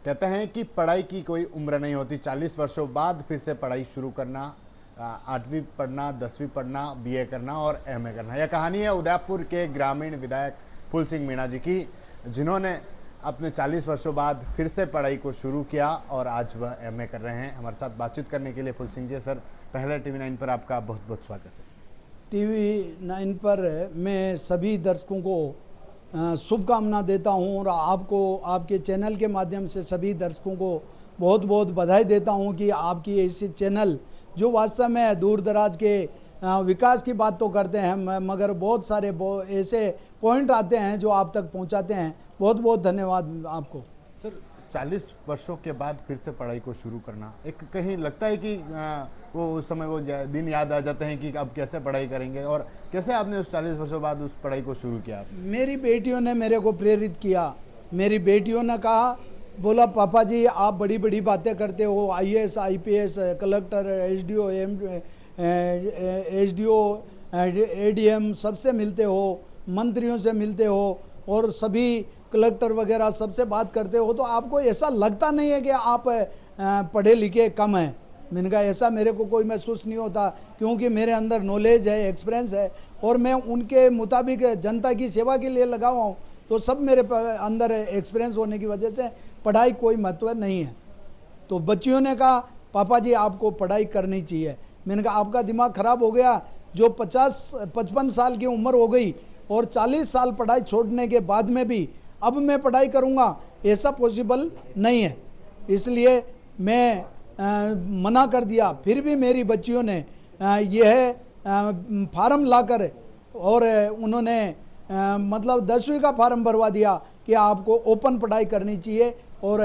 कहते हैं कि पढ़ाई की कोई उम्र नहीं होती। 40 वर्षों बाद फिर से पढ़ाई शुरू करना, 8वीं पढ़ना, 10वीं पढ़ना, बीए करना और एमए करना। यह कहानी है उदयपुर के ग्रामीण विधायक फूल सिंह मीणा जी की, जिन्होंने अपने 40 वर्षों बाद फिर से पढ़ाई को शुरू किया और आज वह एमए कर रहे हैं। हमारे साथ बातचीत करने के लिए फूल सिंह जी, सर पहले TV9 पर आपका बहुत बहुत स्वागत है। TV9 पर मैं सभी दर्शकों को शुभकामना देता हूं और आपको आपके चैनल के माध्यम से सभी दर्शकों को बहुत बहुत बधाई देता हूं कि आपकी ऐसी चैनल जो वास्तव में दूर दराज के विकास की बात तो करते हैं, मगर बहुत सारे ऐसे पॉइंट आते हैं जो आप तक पहुंचाते हैं। बहुत बहुत धन्यवाद आपको। सर 40 वर्षों के बाद फिर से पढ़ाई को शुरू करना, एक कहीं लगता है कि वो उस समय वो दिन याद आ जाते हैं कि अब कैसे पढ़ाई करेंगे, और कैसे आपने उस 40 वर्षों बाद उस पढ़ाई को शुरू किया? मेरी बेटियों ने मेरे को प्रेरित किया। मेरी बेटियों ने कहा, बोला पापा जी आप बड़ी बड़ी बातें करते हो, IAS IPS collector SDO ADM सबसे मिलते हो, मंत्रियों से मिलते हो और सभी कलेक्टर वगैरह सबसे बात करते हो, तो आपको ऐसा लगता नहीं है कि आप पढ़े लिखे कम हैं? मैंने कहा ऐसा मेरे को कोई महसूस नहीं होता, क्योंकि मेरे अंदर नॉलेज है, एक्सपीरियंस है और मैं उनके मुताबिक जनता की सेवा के लिए लगा हुआ हूँ। तो सब मेरे अंदर एक्सपीरियंस होने की वजह से पढ़ाई कोई महत्व नहीं है। तो बच्चियों ने कहा पापा जी आपको पढ़ाई करनी चाहिए। मैंने कहा आपका दिमाग ख़राब हो गया, जो 50-55 साल की उम्र हो गई और 40 साल पढ़ाई छोड़ने के बाद में भी अब मैं पढ़ाई करूंगा, ऐसा पॉसिबल नहीं है। इसलिए मैं मना कर दिया। फिर भी मेरी बच्चियों ने यह फार्म लाकर और उन्होंने मतलब 10वीं का फार्म भरवा दिया कि आपको ओपन पढ़ाई करनी चाहिए और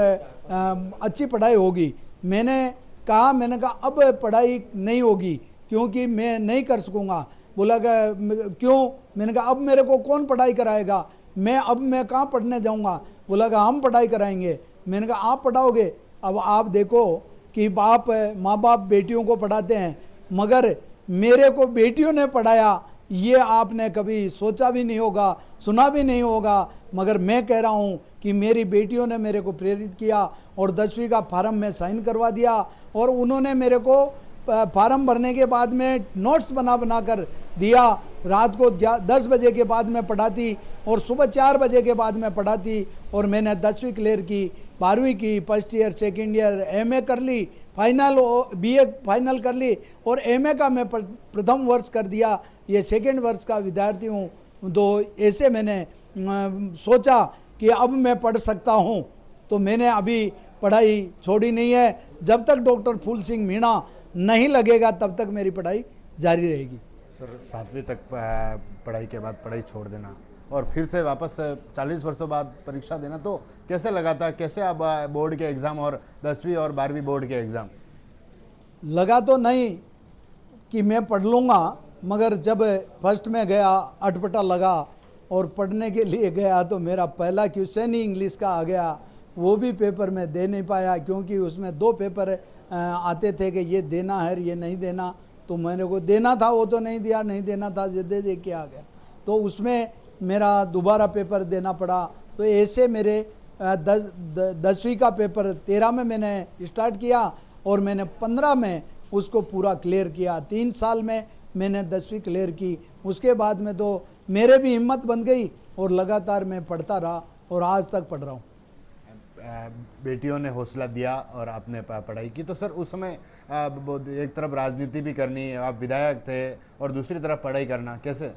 अच्छी पढ़ाई होगी। मैंने कहा अब पढ़ाई नहीं होगी क्योंकि मैं नहीं कर सकूँगा। बोला क्यों? मैंने कहा अब मेरे को कौन पढ़ाई कराएगा, मैं कहाँ पढ़ने जाऊँगा? बोला हम पढ़ाई कराएंगे। मैंने कहा आप पढ़ाओगे? अब आप देखो कि माँ बाप बेटियों को पढ़ाते हैं, मगर मेरे को बेटियों ने पढ़ाया ये आपने कभी सोचा भी नहीं होगा, सुना भी नहीं होगा। मगर मैं कह रहा हूँ कि मेरी बेटियों ने मेरे को प्रेरित किया और 10वीं का फार्म में साइन करवा दिया और उन्होंने मेरे को फार्म भरने के बाद में नोट्स बना कर दिया। रात को 10 बजे के बाद में पढ़ाती और सुबह 4 बजे के बाद में पढ़ाती और मैंने 10वीं क्लियर की, 12वीं की, first year second year MA कर ली, फाइनल बीए फाइनल कर ली और एमए का मैं प्रथम वर्ष कर दिया। ये सेकेंड वर्ष का विद्यार्थी हूँ। तो ऐसे मैंने सोचा कि अब मैं पढ़ सकता हूँ, तो मैंने अभी पढ़ाई छोड़ी नहीं है। जब तक डॉक्टर फूल सिंह मीणा नहीं लगेगा तब तक मेरी पढ़ाई जारी रहेगी। सर 7वीं तक पढ़ाई के बाद पढ़ाई छोड़ देना और फिर से वापस 40 वर्षों बाद परीक्षा देना, तो कैसे लगा था? कैसे अब बोर्ड के एग्ज़ाम और 10वीं और 12वीं बोर्ड के एग्ज़ाम? लगा तो नहीं कि मैं पढ़ लूँगा, मगर जब फर्स्ट में गया अटपटा लगा और पढ़ने के लिए गया तो मेरा पहला क्वेश्चन ही इंग्लिश का आ गया। वो भी पेपर में दे नहीं पाया क्योंकि उसमें 2 पेपर आते थे कि ये देना है ये नहीं देना। तो मैंने को देना था, वो तो नहीं दिया, नहीं देना था दे के आ गया। तो उसमें मेरा दोबारा पेपर देना पड़ा। तो ऐसे मेरे 10वीं का पेपर 13 में मैंने स्टार्ट किया और मैंने 15 में उसको पूरा क्लियर किया। 3 साल में मैंने 10वीं क्लियर की। उसके बाद में तो मेरे भी हिम्मत बन गई और लगातार मैं पढ़ता रहा और आज तक पढ़ रहा हूँ। बेटियों ने हौसला दिया और आपने पढ़ाई की, तो सर उस समय एक तरफ राजनीति भी करनी, आप विधायक थे, और दूसरी तरफ पढ़ाई करना, कैसे?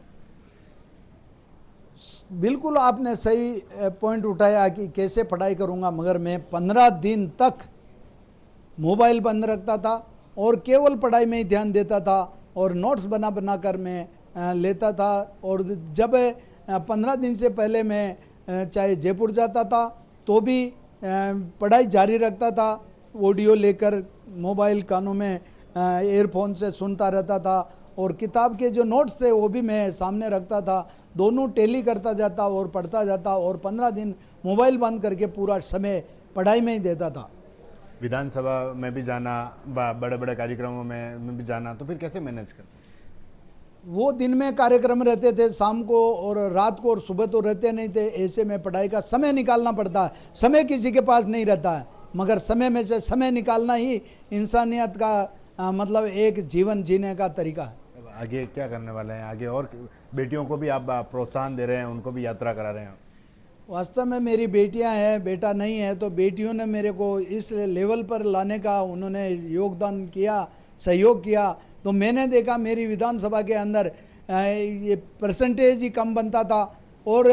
बिल्कुल आपने सही पॉइंट उठाया कि कैसे पढ़ाई करूंगा, मगर मैं 15 दिन तक मोबाइल बंद रखता था और केवल पढ़ाई में ही ध्यान देता था और नोट्स बना कर मैं लेता था। और जब 15 दिन से पहले मैं चाहे जयपुर जाता था तो भी पढ़ाई जारी रखता था, ऑडियो लेकर मोबाइल कानों में एयरफोन से सुनता रहता था और किताब के जो नोट्स थे वो भी मैं सामने रखता था। दोनों टैली करता जाता और पढ़ता जाता और 15 दिन मोबाइल बंद करके पूरा समय पढ़ाई में ही देता था। विधानसभा में भी जाना, बड़े बड़े कार्यक्रमों में भी जाना, तो फिर कैसे मैनेज करते? वो दिन में कार्यक्रम रहते थे, शाम को और रात को, और सुबह तो रहते नहीं थे। ऐसे में पढ़ाई का समय निकालना पड़ता है, समय किसी के पास नहीं रहता है। मगर समय में से समय निकालना ही इंसानियत का मतलब एक जीवन जीने का तरीका है। अब आगे क्या करने वाले हैं? आगे और बेटियों को भी आप प्रोत्साहन दे रहे हैं, उनको भी यात्रा करा रहे हैं? वास्तव में मेरी बेटियां हैं, बेटा नहीं है, तो बेटियों ने मेरे को इस लेवल पर लाने का उन्होंने योगदान किया, सहयोग किया। तो मैंने देखा मेरी विधानसभा के अंदर ये परसेंटेज ही कम बनता था और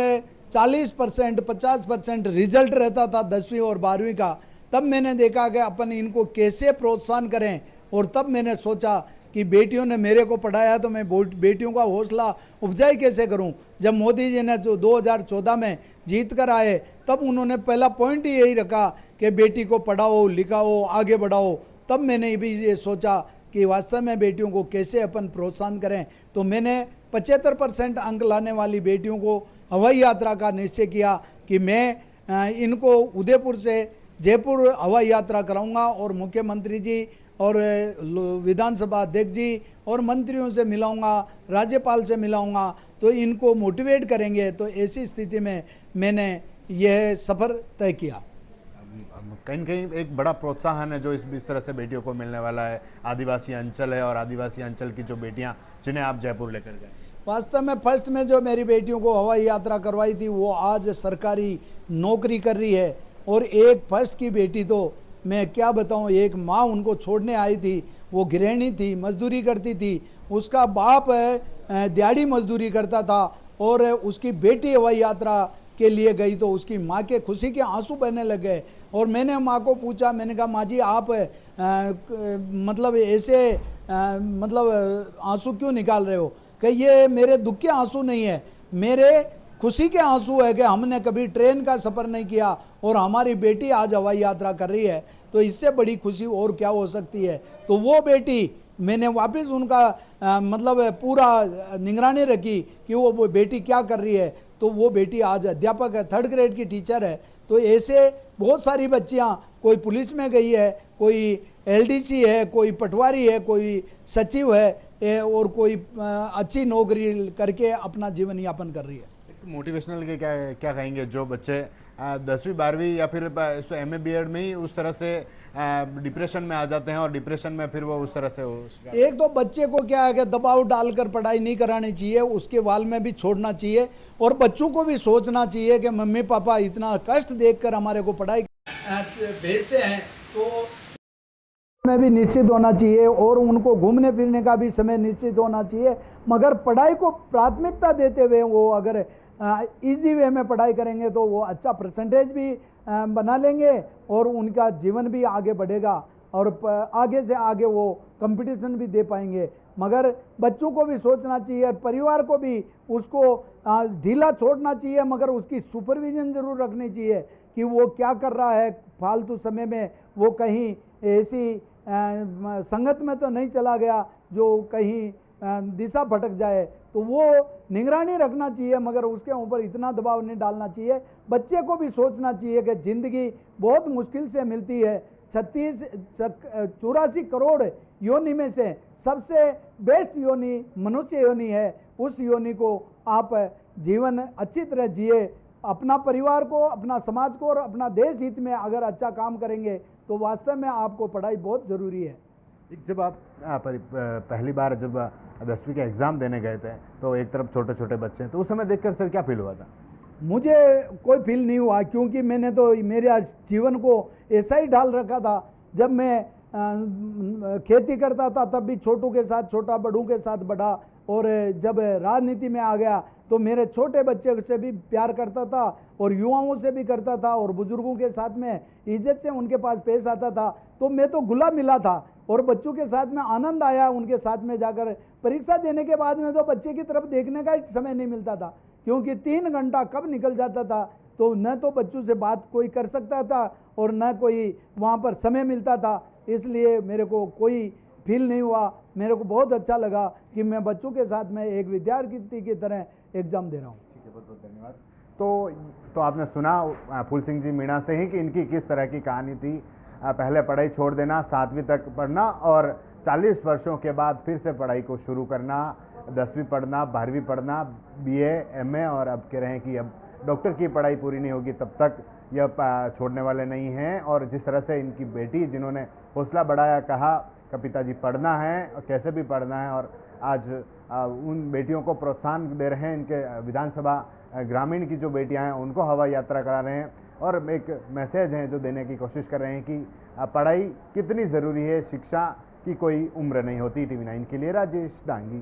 40% 50% रिजल्ट रहता था 10वीं और 12वीं का। तब मैंने देखा कि अपन इनको कैसे प्रोत्साहन करें, और तब मैंने सोचा कि बेटियों ने मेरे को पढ़ाया तो मैं बेटियों का हौसला अफजाई कैसे करूं। जब मोदी जी ने जो 2014 में जीत कर आए, तब उन्होंने पहला पॉइंट ही यही रखा कि बेटी को पढ़ाओ लिखाओ आगे बढ़ाओ। तब मैंने भी ये सोचा कि वास्तव में बेटियों को कैसे अपन प्रोत्साहन करें। तो मैंने 75% अंक लाने वाली बेटियों को हवाई यात्रा का निश्चय किया कि मैं इनको उदयपुर से जयपुर हवाई यात्रा कराऊंगा और मुख्यमंत्री जी और विधानसभा अध्यक्ष जी और मंत्रियों से मिलाऊंगा, राज्यपाल से मिलाऊंगा, तो इनको मोटिवेट करेंगे। तो ऐसी स्थिति में मैंने यह सफ़र तय किया। कहीं न कहीं एक बड़ा प्रोत्साहन है जो इस तरह से बेटियों को मिलने वाला है। आदिवासी अंचल है और आदिवासी अंचल की जो बेटियां जिन्हें आप जयपुर लेकर गए। वास्तव में फर्स्ट में जो मेरी बेटियों को हवाई यात्रा करवाई थी वो आज सरकारी नौकरी कर रही है। और एक फर्स्ट की बेटी तो मैं क्या बताऊं, एक माँ उनको छोड़ने आई थी, वो गृहिणी थी, मजदूरी करती थी, उसका बाप दिहाड़ी मजदूरी करता था और उसकी बेटी हवाई यात्रा के लिए गई तो उसकी माँ के खुशी के आंसू बहने लग गए। और मैंने माँ को पूछा, मैंने कहा माँ जी आप मतलब ऐसे मतलब आंसू क्यों निकाल रहे हो? कि ये मेरे दुख के आंसू नहीं है, मेरे खुशी के आंसू है कि हमने कभी ट्रेन का सफ़र नहीं किया और हमारी बेटी आज हवाई यात्रा कर रही है, तो इससे बड़ी खुशी और क्या हो सकती है। तो वो बेटी मैंने वापस उनका मतलब पूरा निगरानी रखी कि वो बेटी क्या कर रही है। तो वो बेटी आज अध्यापक है, 3rd ग्रेड की टीचर है। तो ऐसे बहुत सारी बच्चियां, कोई पुलिस में गई है, कोई एलडीसी है, कोई पटवारी है, कोई सचिव है और कोई अच्छी नौकरी करके अपना जीवन यापन कर रही है। मोटिवेशनल के क्या क्या कहेंगे जो बच्चे 10वीं 12वीं या फिर MA BEd में ही उस तरह से डिप्रेशन में आ जाते हैं और डिप्रेशन में फिर वो उस तरह से एक तो बच्चे को क्या है कि दबाव डालकर पढ़ाई नहीं करानी चाहिए, उसके वाल में भी छोड़ना चाहिए और बच्चों को भी सोचना चाहिए कि मम्मी पापा इतना कष्ट देखकर हमारे को पढ़ाई भेजते हैं तो में भी निश्चित होना चाहिए और उनको घूमने फिरने का भी समय निश्चित होना चाहिए। मगर पढ़ाई को प्राथमिकता देते हुए वो अगर इजी वे में पढ़ाई करेंगे तो वो अच्छा परसेंटेज भी बना लेंगे और उनका जीवन भी आगे बढ़ेगा और आगे से आगे वो कंपटीशन भी दे पाएंगे। मगर बच्चों को भी सोचना चाहिए, परिवार को भी उसको ढीला छोड़ना चाहिए, मगर उसकी सुपरविजन जरूर रखनी चाहिए कि वो क्या कर रहा है, फालतू समय में वो कहीं ऐसी संगत में तो नहीं चला गया जो कहीं दिशा भटक जाए। तो वो निगरानी रखना चाहिए, मगर उसके ऊपर इतना दबाव नहीं डालना चाहिए। बच्चे को भी सोचना चाहिए कि ज़िंदगी बहुत मुश्किल से मिलती है। 84 करोड़ योनि में से सबसे बेस्ट योनि मनुष्य योनि है। उस योनि को आप जीवन अच्छी तरह जिए, अपना परिवार को, अपना समाज को और अपना देश हित में अगर अच्छा काम करेंगे तो वास्तव में आपको पढ़ाई बहुत ज़रूरी है। जब आप पहली बार जब 10वीं का एग्ज़ाम देने गए थे तो एक तरफ छोटे छोटे बच्चे हैं, तो उस समय देखकर सर क्या फील हुआ था? मुझे कोई फील नहीं हुआ, क्योंकि मैंने तो मेरे जीवन को ऐसा ही ढाल रखा था। जब मैं खेती करता था तब भी छोटों के साथ छोटा, बड़ों के साथ बड़ा, और जब राजनीति में आ गया तो मेरे छोटे बच्चे से भी प्यार करता था और युवाओं से भी करता था और बुजुर्गों के साथ में इज्जत से उनके पास पेश आता था। तो मैं तो घुला मिला था और बच्चों के साथ में आनंद आया उनके साथ में जाकर। परीक्षा देने के बाद में तो बच्चे की तरफ देखने का ही समय नहीं मिलता था, क्योंकि 3 घंटा कब निकल जाता था। तो न तो बच्चों से बात कोई कर सकता था और न कोई वहाँ पर समय मिलता था। इसलिए मेरे को कोई फील नहीं हुआ। मेरे को बहुत अच्छा लगा कि मैं बच्चों के साथ में एक विद्यार्थी की तरह एग्ज़ाम दे रहा हूँ। ठीक है, बहुत बहुत धन्यवाद। तो आपने सुना फूल सिंह जी मीणा से ही कि इनकी किस तरह की कहानी थी। पहले पढ़ाई छोड़ देना, 7वीं तक पढ़ना और 40 वर्षों के बाद फिर से पढ़ाई को शुरू करना, 10वीं पढ़ना, 12वीं पढ़ना, BA MA, और अब कह रहे हैं कि अब डॉक्टर की पढ़ाई पूरी नहीं होगी तब तक यह छोड़ने वाले नहीं हैं। और जिस तरह से इनकी बेटी जिन्होंने हौसला बढ़ाया, कहा कि पिताजी पढ़ना है और कैसे भी पढ़ना है, और आज उन बेटियों को प्रोत्साहन दे रहे हैं। इनके विधानसभा ग्रामीण की जो बेटियां हैं उनको हवाई यात्रा करा रहे हैं और एक मैसेज है जो देने की कोशिश कर रहे हैं कि पढ़ाई कितनी ज़रूरी है, शिक्षा की कोई उम्र नहीं होती। TV9 के लिए राजेश डांगी।